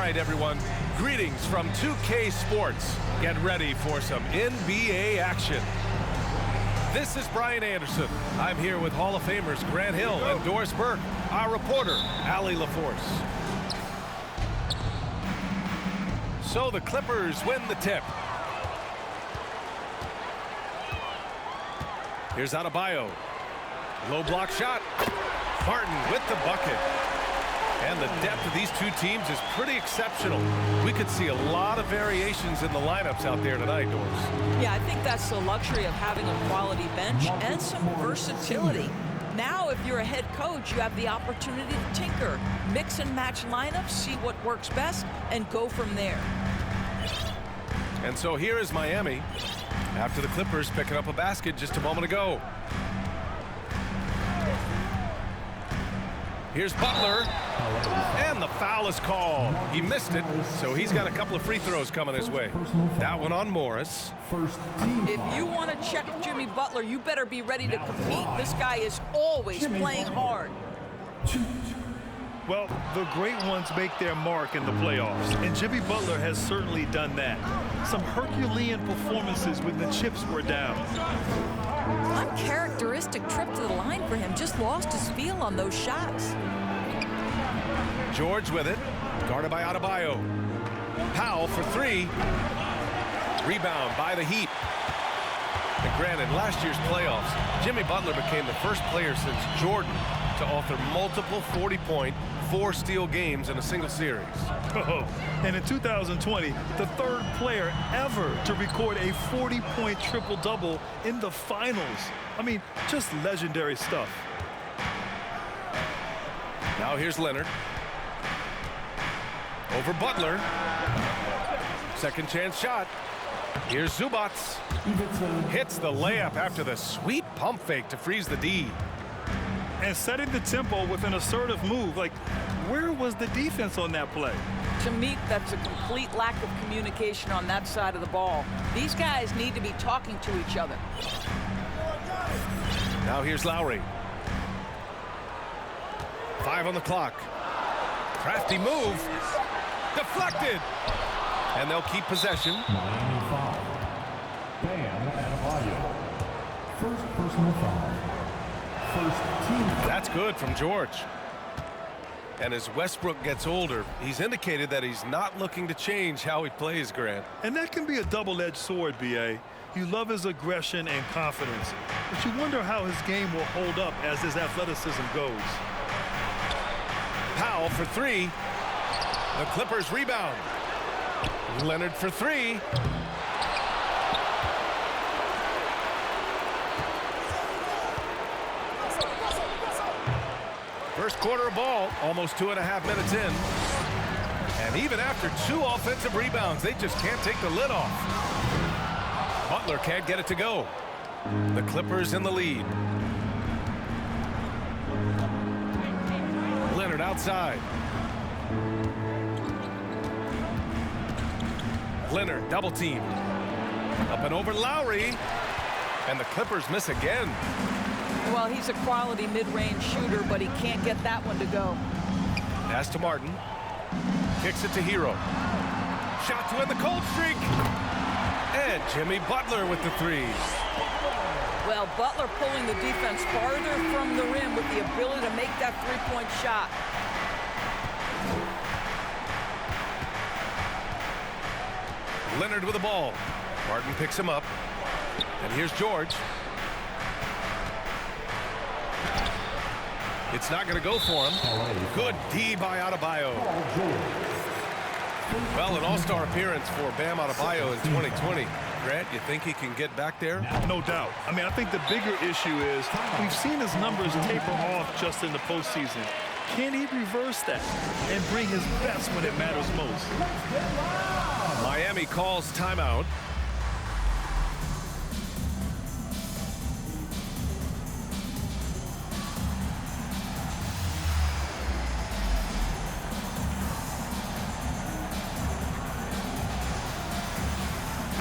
right, everyone. Greetings from 2K Sports. Get ready for some NBA action. This is Brian Anderson. I'm here with Hall of Famers Grant Hill and Doris Burke, our reporter, Allie LaForce. So the Clippers win the tip. Here's Adebayo. Low block shot. Martin with the bucket. And the depth of these two teams is pretty exceptional. We could see a lot of variations in the lineups out there tonight, Doris. Yeah, I think that's the luxury of having a quality bench and some versatility. Now, if you're a head coach, you have the opportunity to tinker, mix and match lineups, see what works best, and go from there. And so here is Miami after the Clippers picking up a basket just a moment ago. Here's Butler, and the foul is called. He missed it, so he's got a couple of free throws coming his way. That one on Morris. If you want to check Jimmy Butler, you better be ready to compete. This guy is always playing hard. Well, the great ones make their mark in the playoffs, and Jimmy Butler has certainly done that. Some Herculean performances when the chips were down. Uncharacteristic trip to the line for him. Just lost his feel on those shots. George with it, guarded by Adebayo. Powell for three. Rebound by the Heat. And granted, last year's playoffs, Jimmy Butler became the first player since Jordan to author multiple 40-point, 4-steal games in a single series. Oh, and in 2020, the third player ever to record a 40-point triple-double in the finals. I mean, just legendary stuff. Now here's Leonard. Over Butler. Second chance shot. Here's Zubac. Hits the layup after the sweet pump fake to freeze the D. And setting the tempo with an assertive move. Like, where was the defense on that play? To me, that's a complete lack of communication on that side of the ball. These guys need to be talking to each other. Now here's Lowry. 5 on the clock. Crafty move. Deflected. And they'll keep possession. Miami foul. Bam Adebayo. First personal foul. First team. That's good from George. And as Westbrook gets older, he's indicated that he's not looking to change how he plays, Grant. And that can be a double-edged sword, B.A. You love his aggression and confidence, but you wonder how his game will hold up as his athleticism goes. Powell for three. The Clippers rebound. Leonard for three. First quarter of ball, almost 2.5 minutes in. And even after 2 offensive rebounds, they just can't take the lid off. Butler can't get it to go. The Clippers in the lead. Leonard outside. Leonard double teamed. Up and over Lowry. And the Clippers miss again. Well, he's a quality mid-range shooter, but he can't get that one to go. Pass to Martin. Kicks it to Hero. Shot to end the cold streak. And Jimmy Butler with the three. Well, Butler pulling the defense farther from the rim with the ability to make that three-point shot. Leonard with the ball. Martin picks him up. And here's George. It's not going to go for him. Good D by Adebayo. Well, an all-star appearance for Bam Adebayo in 2020. Grant, you think he can get back there? No doubt. I mean, I think the bigger issue is we've seen his numbers taper off just in the postseason. Can he reverse that and bring his best when it matters most? Miami calls timeout.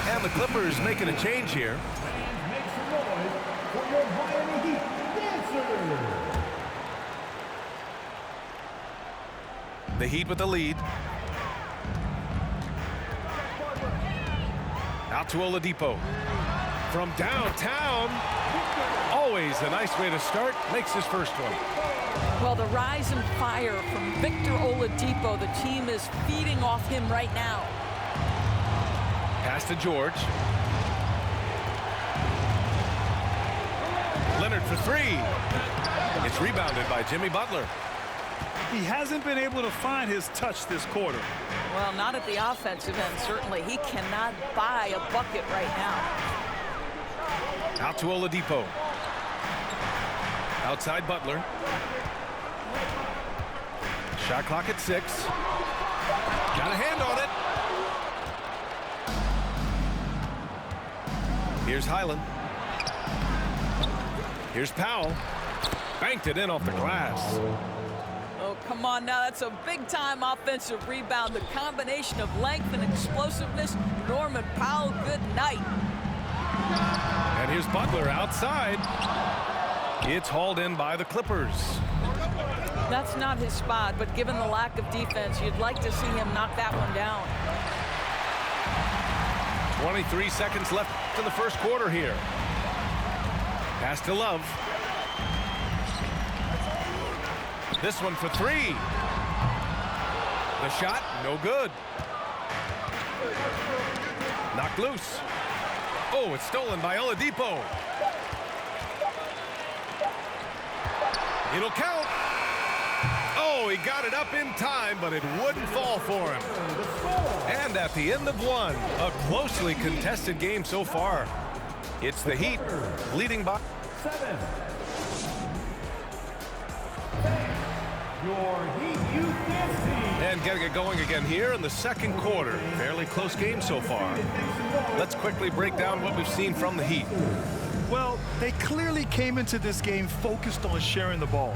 And the Clippers making a change here. The Heat with the lead. Out to Oladipo. From downtown. Always a nice way to start. Makes his first one. Well, the rise and fire from Victor Oladipo. The team is feeding off him right now. Pass to George. Leonard for three. It's rebounded by Jimmy Butler. He hasn't been able to find his touch this quarter. Well, not at the offensive end, certainly. He cannot buy a bucket right now. Out to Oladipo. Outside Butler. Shot clock at 6. Got a hand on it. Here's Highland. Here's Powell. Banked it in off the glass. Oh, come on now. That's a big-time offensive rebound. The combination of length and explosiveness. Norman Powell, good night. And here's Butler outside. It's hauled in by the Clippers. That's not his spot, but given the lack of defense, you'd like to see him knock that one down. 23 seconds left in the first quarter here. Pass to Love. This one for three. The shot, no good. Knocked loose. Oh, it's stolen by Oladipo. It'll count. Oh, he got it up in time, but it wouldn't fall for him. And at the end of one, a closely contested game so far. It's the Heat leading by 7. Your Heat Youth Dance Team. and getting it going again here in the second quarter. Fairly close game so far. Let's quickly break down what we've seen from the Heat. Well, they clearly came into this game focused on sharing the ball.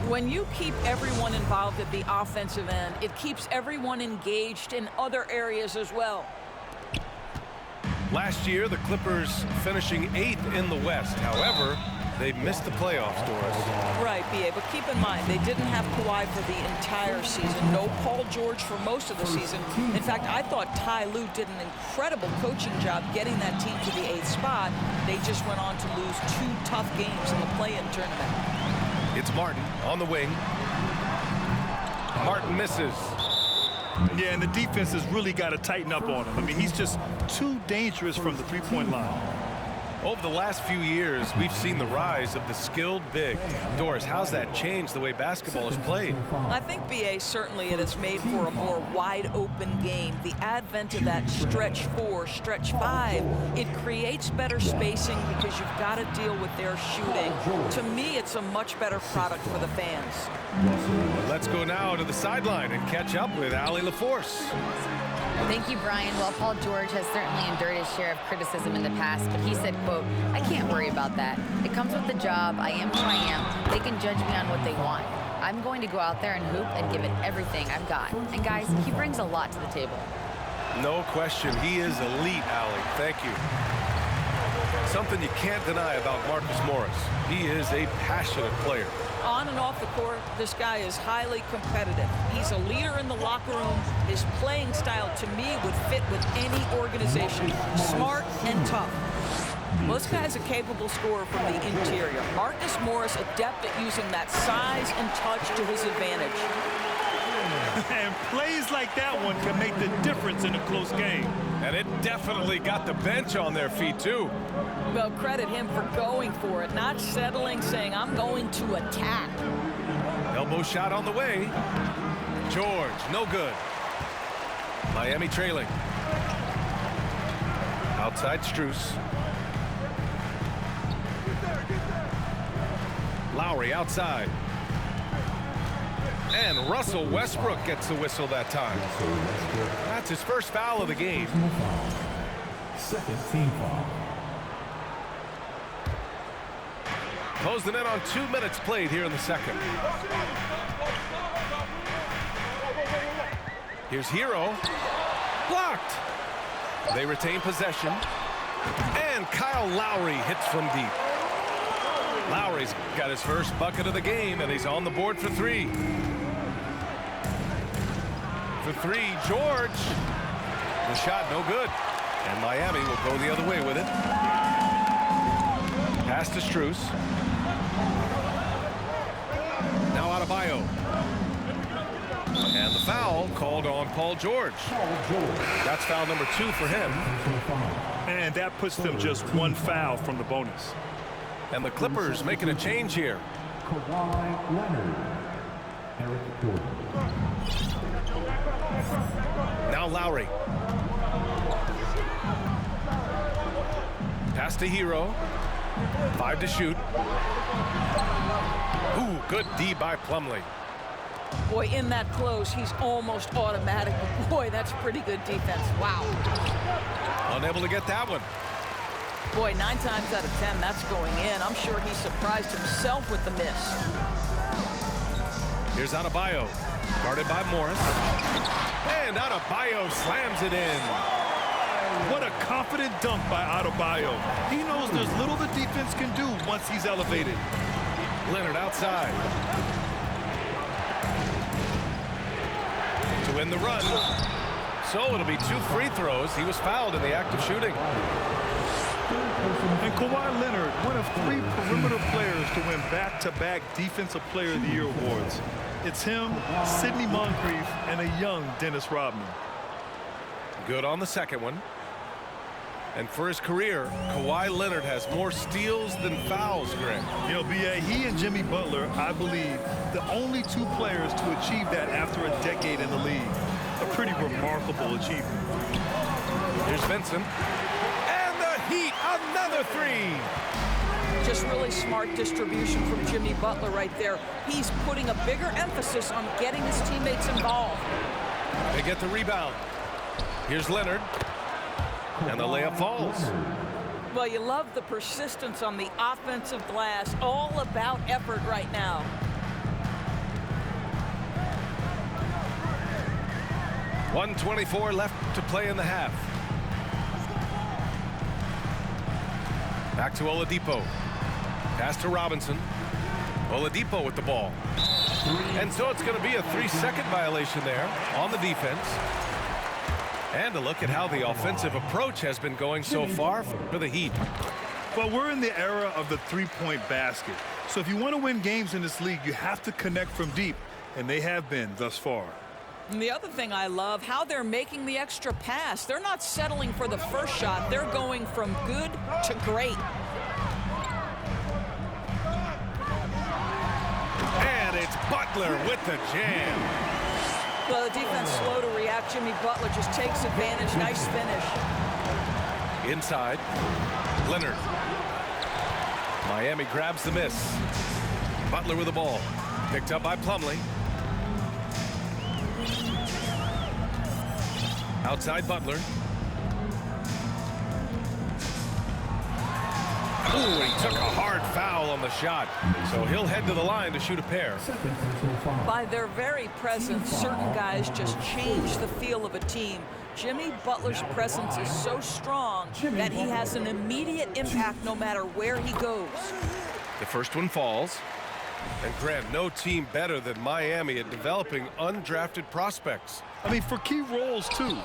When you keep everyone involved at the offensive end, it keeps everyone engaged in other areas as well. Last year, the Clippers finishing 8th in the West. However, they missed the playoffs, Doris. Right, B.A., but keep in mind, they didn't have Kawhi for the entire season. No Paul George for most of the season. In fact, I thought Ty Lue did an incredible coaching job getting that team to the 8th spot. They just went on to lose 2 tough games in the play-in tournament. It's Martin on the wing. Martin misses. Yeah, and the defense has really got to tighten up on him. I mean, he's just too dangerous from the three-point line. Over the last few years, we've seen the rise of the skilled big. Doris, how's that changed the way basketball is played? I think, B.A., certainly it has made for a more wide-open game. The advent of that stretch 4, stretch 5, it creates better spacing because you've got to deal with their shooting. To me, it's a much better product for the fans. Let's go now to the sideline and catch up with Allie LaForce. Thank you, Brian. Well, Paul George has certainly endured his share of criticism in the past, but he said, quote, "I can't worry about that. It comes with the job. I am who I am. They can judge me on what they want. I'm going to go out there and hoop and give it everything I've got." And guys, he brings a lot to the table. No question, he is elite, Allie. Thank you. Something you can't deny about Marcus Morris. He is a passionate player. On and off the court, this guy is highly competitive. He's a leader in the locker room. His playing style, to me, would fit with any organization. Smart and tough. Well, this guy's a capable scorer from the interior. Marcus Morris, adept at using that size and touch to his advantage. And plays like that one can make the difference in a close game. And it definitely got the bench on their feet, too. Well, credit him for going for it, not settling, saying, "I'm going to attack." Elbow shot on the way. George, no good. Miami trailing. Outside Strus. Lowry outside. And Russell Westbrook gets the whistle that time. That's his first foul of the game. Second team foul. Closing in on 2 minutes played here in the second. Here's Hero. Blocked. They retain possession. And Kyle Lowry hits from deep. Lowry's got his first bucket of the game, and he's on the board for 3. For 3, George. The shot no good. And Miami will go the other way with it. Pass to Strus. Now Adebayo. And the foul called on Paul George. That's foul number 2 for him. And that puts them just 1 foul from the bonus. And the Clippers making a change here. Kawhi Leonard. Eric Gordon. Now Lowry. Pass to Hero. 5 to shoot. Ooh, good D by Plumlee. Boy, in that close, he's almost automatic. But boy, that's pretty good defense. Wow. Unable to get that one. Boy, 9 times out of 10, that's going in. I'm sure he surprised himself with the miss. Here's Adebayo. Guarded by Morris. And Adebayo slams it in. What a confident dunk by Adebayo. He knows there's little the defense can do once he's elevated. Leonard outside. To win the run. So it'll be 2 free throws. He was fouled in the act of shooting. And Kawhi Leonard, one of 3 perimeter players to win back-to-back Defensive Player of the Year awards. It's him, Sidney Moncrief, and a young Dennis Rodman. Good on the second one. And for his career, Kawhi Leonard has more steals than fouls, Greg. You know, B.A., he and Jimmy Butler, I believe, the only 2 players to achieve that after a decade in the league. A pretty remarkable achievement. Here's Vincent. And the Heat, another 3. Just really smart distribution from Jimmy Butler right there. He's putting a bigger emphasis on getting his teammates involved. They get the rebound. Here's Leonard. And the layup falls. Well, you love the persistence on the offensive glass. All about effort right now. .124 left to play in the half. Back to Oladipo. Pass to Robinson. Oladipo with the ball. And so it's going to be a 3-second violation there on the defense. And a look at how the offensive approach has been going so far for the Heat. Well, we're in the era of the 3-point basket. So if you want to win games in this league, you have to connect from deep. And they have been thus far. And the other thing I love, how they're making the extra pass. They're not settling for the first shot. They're going from good to great. And it's Butler with the jam. Well, the defense slow to react. Jimmy Butler just takes advantage. Nice finish. Inside. Leonard. Miami grabs the miss. Butler with the ball. Picked up by Plumlee. Outside Butler. Ooh, he took a hard foul on the shot. So he'll head to the line to shoot a pair. By their very presence, certain guys just change the feel of a team. Jimmy Butler's presence is so strong that he has an immediate impact no matter where he goes. The first one falls. And Grant, no team better than Miami at developing undrafted prospects. I mean, for key roles, too.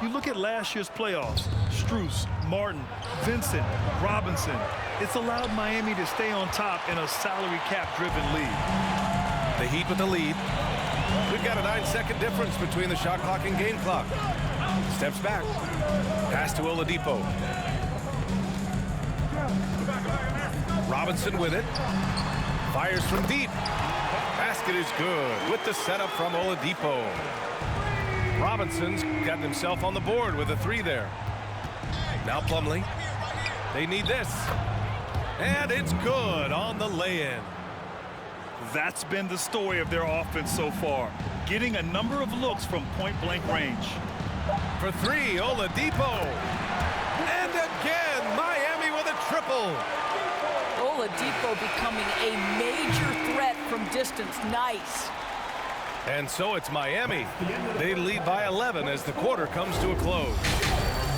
You look at last year's playoffs, Strus, Martin, Vincent, Robinson. It's allowed Miami to stay on top in a salary cap-driven league. The Heat with the lead. We've got a 9-second difference between the shot clock and game clock. Steps back. Pass to Oladipo. Robinson with it. Fires from deep. Basket is good with the setup from Oladipo. Robinson's gotten himself on the board with a 3 there. Now Plumlee. They need this. And it's good on the lay-in. That's been the story of their offense so far, getting a number of looks from point-blank range. For 3, Oladipo. And again, Miami with a triple. Oladipo becoming a major threat from distance. Nice. And so it's Miami. They lead by 11 as the quarter comes to a close.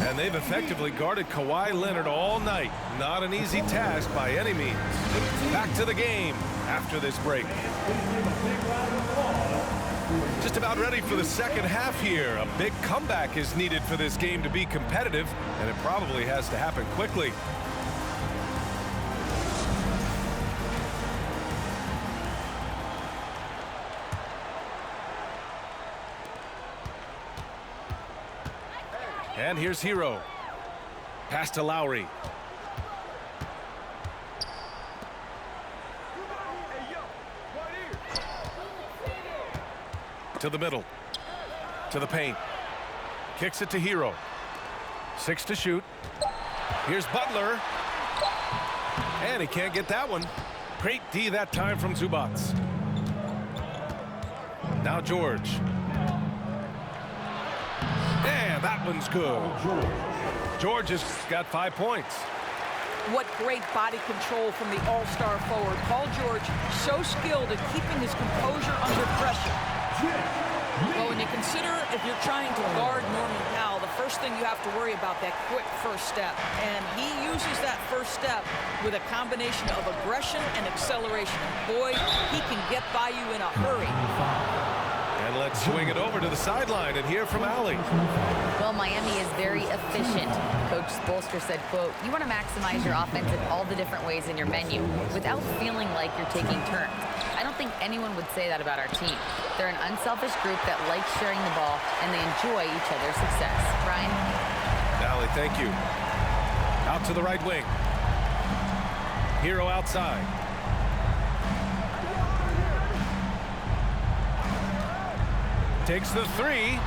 And they've effectively guarded Kawhi Leonard all night. Not an easy task by any means. Back to the game after this break. Just about ready for the second half here. A big comeback is needed for this game to be competitive, and it probably has to happen quickly. And here's Hero. Pass to Lowry. To the middle. To the paint. Kicks it to Hero. 6 to shoot. Here's Butler. And he can't get that one. Great D that time from Zubac. Now George. And that one's good. George has got 5 points. What great body control from the all-star forward. Paul George, so skilled at keeping his composure under pressure. Well, when you consider if you're trying to guard Norman Powell, the first thing you have to worry about that quick first step. And he uses that first step with a combination of aggression and acceleration. And boy, he can get by you in a hurry. And let's swing it over to the sideline and hear from Allie. Well, Miami is very efficient. Coach Spoelstra said, quote, "You want to maximize your offense in all the different ways in your menu without feeling like you're taking turns." I don't think anyone would say that about our team. They're an unselfish group that likes sharing the ball, and they enjoy each other's success. Brian? Allie, thank you. Out to the right wing. Hero outside. Takes the 3.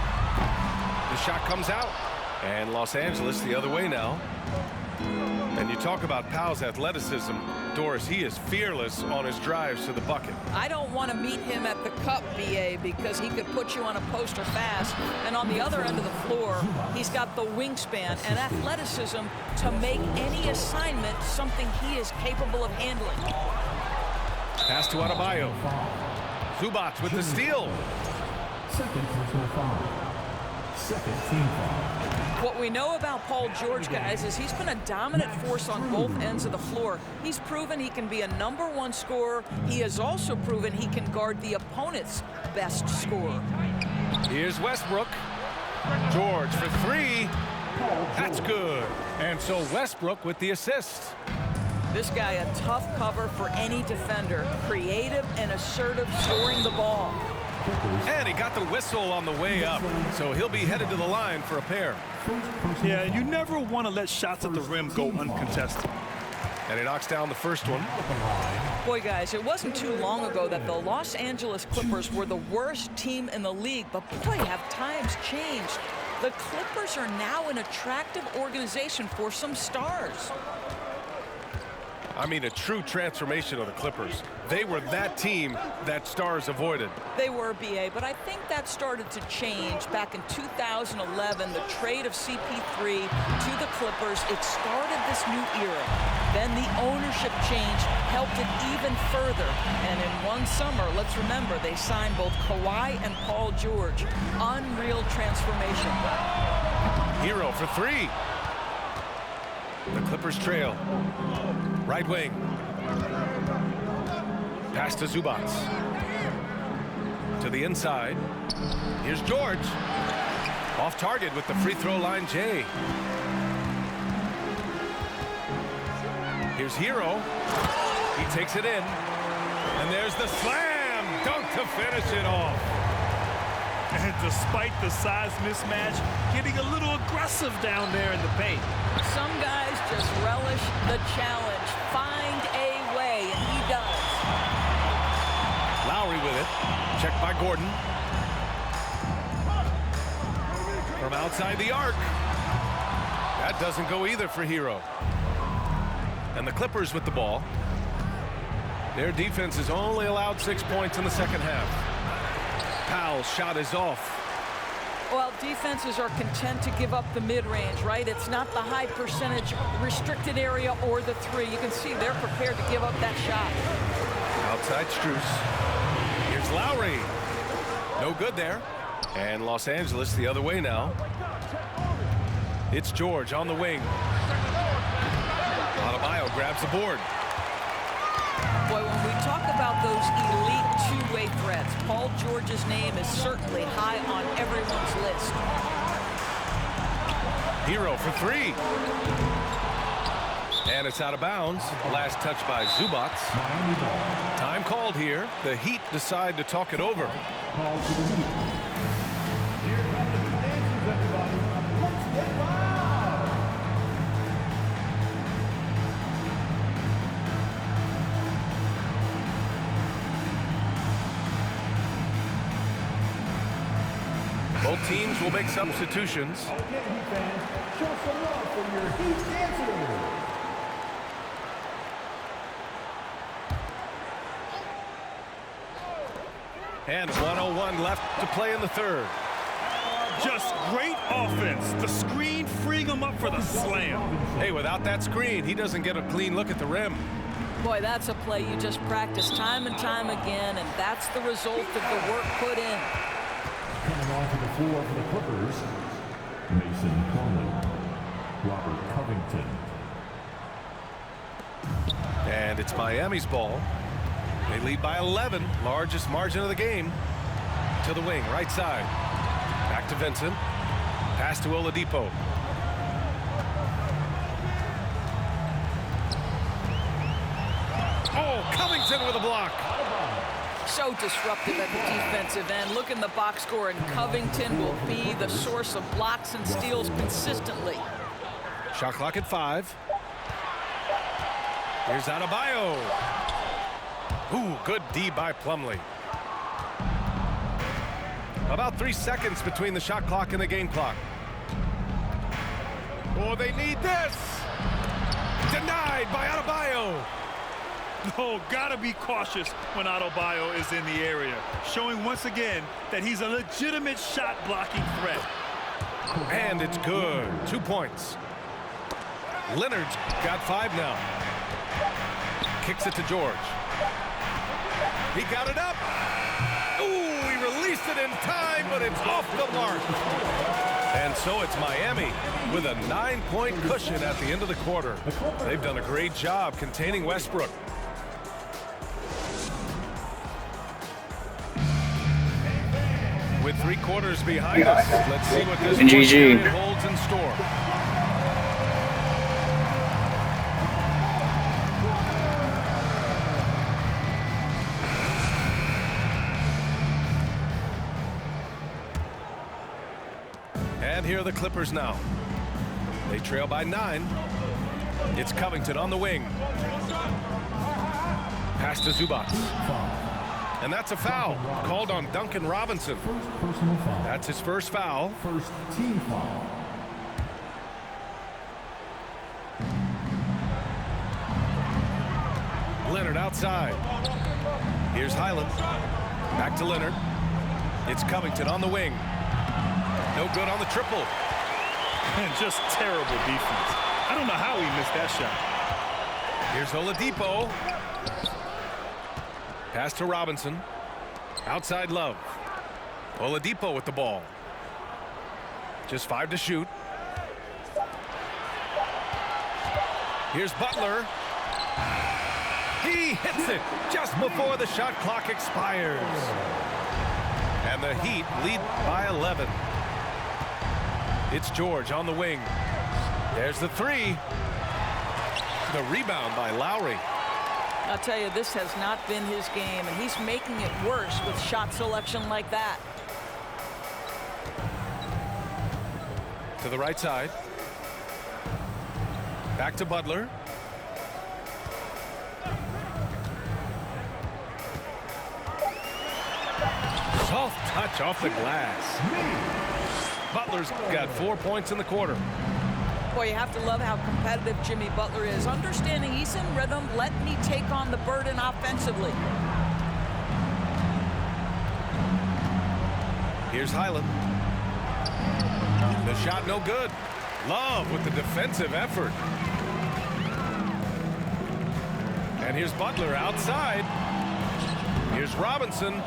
The shot comes out. And Los Angeles the other way now. And you talk about Powell's athleticism. Doris, he is fearless on his drives to the bucket. I don't want to meet him at the cup, BA, because he could put you on a poster fast. And on the other end of the floor, he's got the wingspan and athleticism to make any assignment something he is capable of handling. Pass to Adebayo. Zubac with the steal. Second personal foul. Second team foul. What we know about Paul George, guys, is he's been a dominant force on both ends of the floor. He's proven he can be a #1 scorer. He has also proven he can guard the opponent's best scorer. Here's Westbrook. George for 3. That's good. And so Westbrook with the assist. This guy a tough cover for any defender. Creative and assertive scoring the ball. And he got the whistle on the way up. So he'll be headed to the line for a pair. Yeah, you never want to let shots at the rim go uncontested. And he knocks down the first one. Boy, guys, it wasn't too long ago that the Los Angeles Clippers were the worst team in the league. But boy, have times changed. The Clippers are now an attractive organization for some stars. I mean, a true transformation of the Clippers. They were that team that stars avoided. They were, BA, but I think that started to change back in 2011, the trade of CP3 to the Clippers. It started this new era. Then the ownership change helped it even further. And in one summer, let's remember, they signed both Kawhi and Paul George. Unreal transformation. Hero for 3. The Clippers trail. Right wing. Pass to Zubac. To the inside. Here's George. Off target with the free throw line, Jay. Here's Hero. He takes it in. And there's the slam dunk to finish it off. And despite the size mismatch, getting a little aggressive down there in the paint. Some guys just relish the challenge. Find a way, and he does. Lowry with it. Checked by Gordon. From outside the arc. That doesn't go either for Hero. And the Clippers with the ball. Their defense has only allowed 6 points in the second half. Powell's shot is off. Well, defenses are content to give up the mid-range, right? It's not the high percentage restricted area or the 3. You can see they're prepared to give up that shot. Outside Strus. Here's Lowry. No good there. And Los Angeles the other way now. It's George on the wing. Adebayo grabs the board. Boy, when we talk about those elite two-way threats, Paul George's name is certainly high on everyone's list. Hero for three. And it's out of bounds. Last touch by Zubac. Time called here. The Heat decide to talk it over. Call to the Heat. Here come the dancers, everybody. Let's get wild. Both teams will make substitutions. Okay, Heat fans, show some love for your Heat dancers. And 1:01 left to play in the third. Just great offense. The screen freeing him up for the slam. Hey, without that screen, he doesn't get a clean look at the rim. Boy, that's a play you just practice time and time again, and that's the result of the work put in. Coming onto the floor for the Clippers, Mason Plumlee, Robert Covington. And it's Miami's ball. They lead by 11, largest margin of the game. To the wing, right side. Back to Vincent. Pass to Oladipo. Oh, Covington with a block. So disruptive at the defensive end. Look in the box score, and Covington will be the source of blocks and steals consistently. Shot clock at 5. Here's Adebayo. Ooh, good D by Plumlee. About 3 seconds between the shot clock and the game clock. Oh, they need this. Denied by Adebayo. Oh, gotta be cautious when Adebayo is in the area, showing once again that he's a legitimate shot-blocking threat. And it's good. 2 points. Leonard's got 5 now. Kicks it to George. He got it up. Ooh, he released it in time, but it's off the mark. And so it's Miami with a 9-point cushion at the end of the quarter. They've done a great job containing Westbrook. With 3 quarters behind us, let's see what this GG holds in store. And here are the Clippers now. They trail by 9. It's Covington on the wing. Pass to Zubac. And that's a foul called on Duncan Robinson. First personal foul. That's his first foul. First team foul. Leonard outside. Here's Highland. Back to Leonard. It's Covington on the wing. No good on the triple. And just terrible defense. I don't know how he missed that shot. Here's Oladipo. Pass to Robinson. Outside Love. Oladipo with the ball. Just 5 to shoot. Here's Butler. He hits it just before the shot clock expires. And the Heat lead by 11. It's George on the wing. There's the 3. The rebound by Lowry. I'll tell you, this has not been his game, and he's making it worse with shot selection like that. To the right side. Back to Butler. Soft touch off the glass. Butler's got 4 points in the quarter. Boy, you have to love how competitive Jimmy Butler is. Understanding he's in rhythm, let me take on the burden offensively. Here's Highland. The shot no good. Love with the defensive effort. And here's Butler outside. Here's Robinson.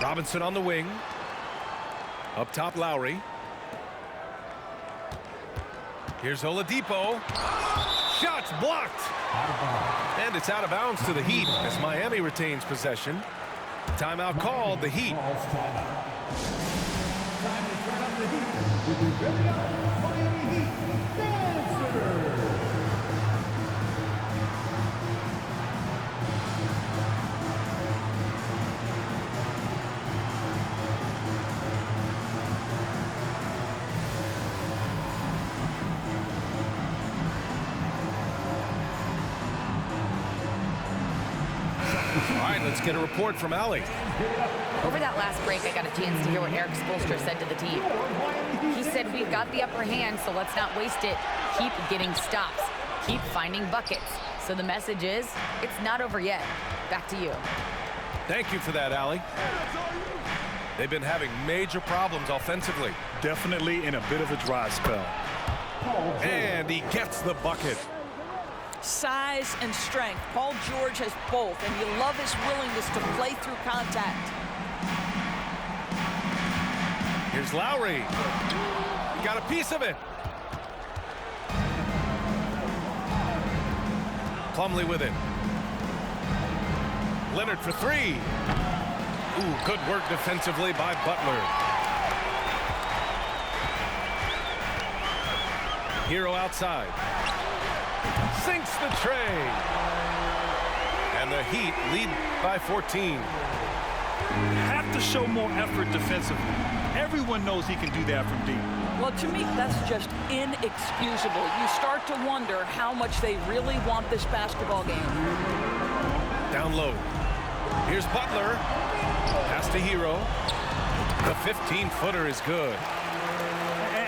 Robinson on the wing. Up top, Lowry. Here's Oladipo. Shots blocked. And it's out of bounds to the Heat as Miami retains possession. Timeout called, the Heat. Calls timeout. Time to turn up the heat with the very own Miami Heat Dancers. All right, let's get a report from Allie. Over that last break, I got a chance to hear what Eric Spoelstra said to the team. He said, we've got the upper hand, so let's not waste it. Keep getting stops. Keep finding buckets. So the message is, it's not over yet. Back to you. Thank you for that, Allie. They've been having major problems offensively. Definitely in a bit of a dry spell. And he gets the bucket. Size and strength. Paul George has both, and you love his willingness to play through contact. Here's Lowry. He got a piece of it. Plumlee with it. Leonard for three. Ooh, good work defensively by Butler. Hero outside. Sinks the tray. And the Heat lead by 14. Have to show more effort defensively. Everyone knows he can do that from deep. Well, to me, that's just inexcusable. You start to wonder how much they really want this basketball game. Down low. Here's Butler. Pass to Hero. The 15-footer is good.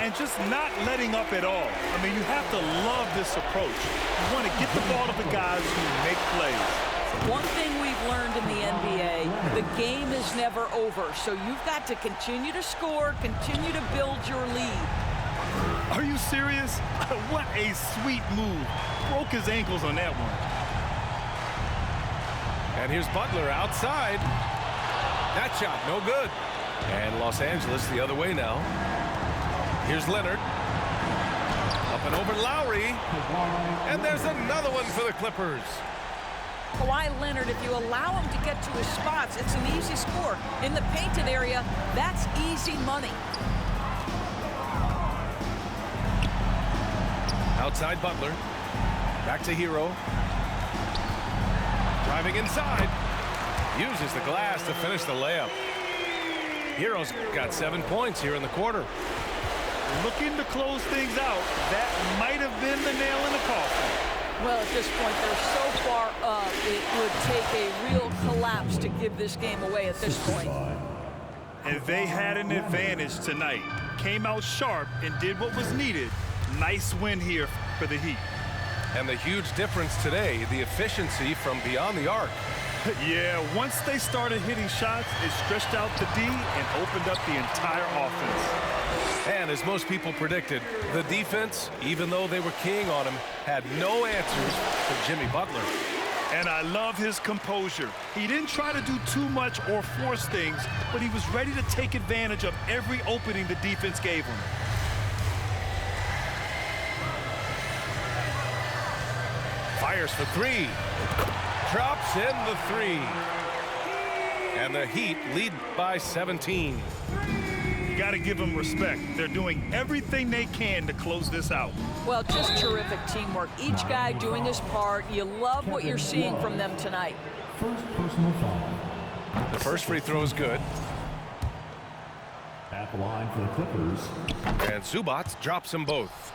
And just not letting up at all. I mean, you have to love this approach. You want to get the ball to the guys who make plays. One thing we've learned in the NBA, the game is never over. So you've got to continue to score, continue to build your lead. Are you serious? What a sweet move. Broke his ankles on that one. And here's Butler outside. That shot, no good. And Los Angeles the other way now. Here's Leonard. Up and over Lowry. And there's another one for the Clippers. Kawhi Leonard, if you allow him to get to his spots, it's an easy score. In the painted area, that's easy money. Outside Butler. Back to Hero. Driving inside. Uses the glass to finish the layup. Hero's got 7 points here in the quarter. Looking to close things out. That might have been the nail in the coffin. Well, at this point, they're so far up, it would take a real collapse to give this game away at this point. And they had an advantage tonight. Came out sharp and did what was needed. Nice win here for the Heat. And the huge difference today, the efficiency from beyond the arc. Yeah, once they started hitting shots, it stretched out the D and opened up the entire offense. And as most people predicted, the defense, even though they were keying on him, had no answers for Jimmy Butler. And I love his composure. He didn't try to do too much or force things, but he was ready to take advantage of every opening the defense gave him. Fires for three. Drops in the three. And the Heat lead by 17. You got to give them respect. They're doing everything they can to close this out. Well, just terrific teamwork. Each guy doing his part. You love what you're seeing from them tonight. First personal foul. The first free throw is good. At the line for the Clippers. And Zubac drops them both.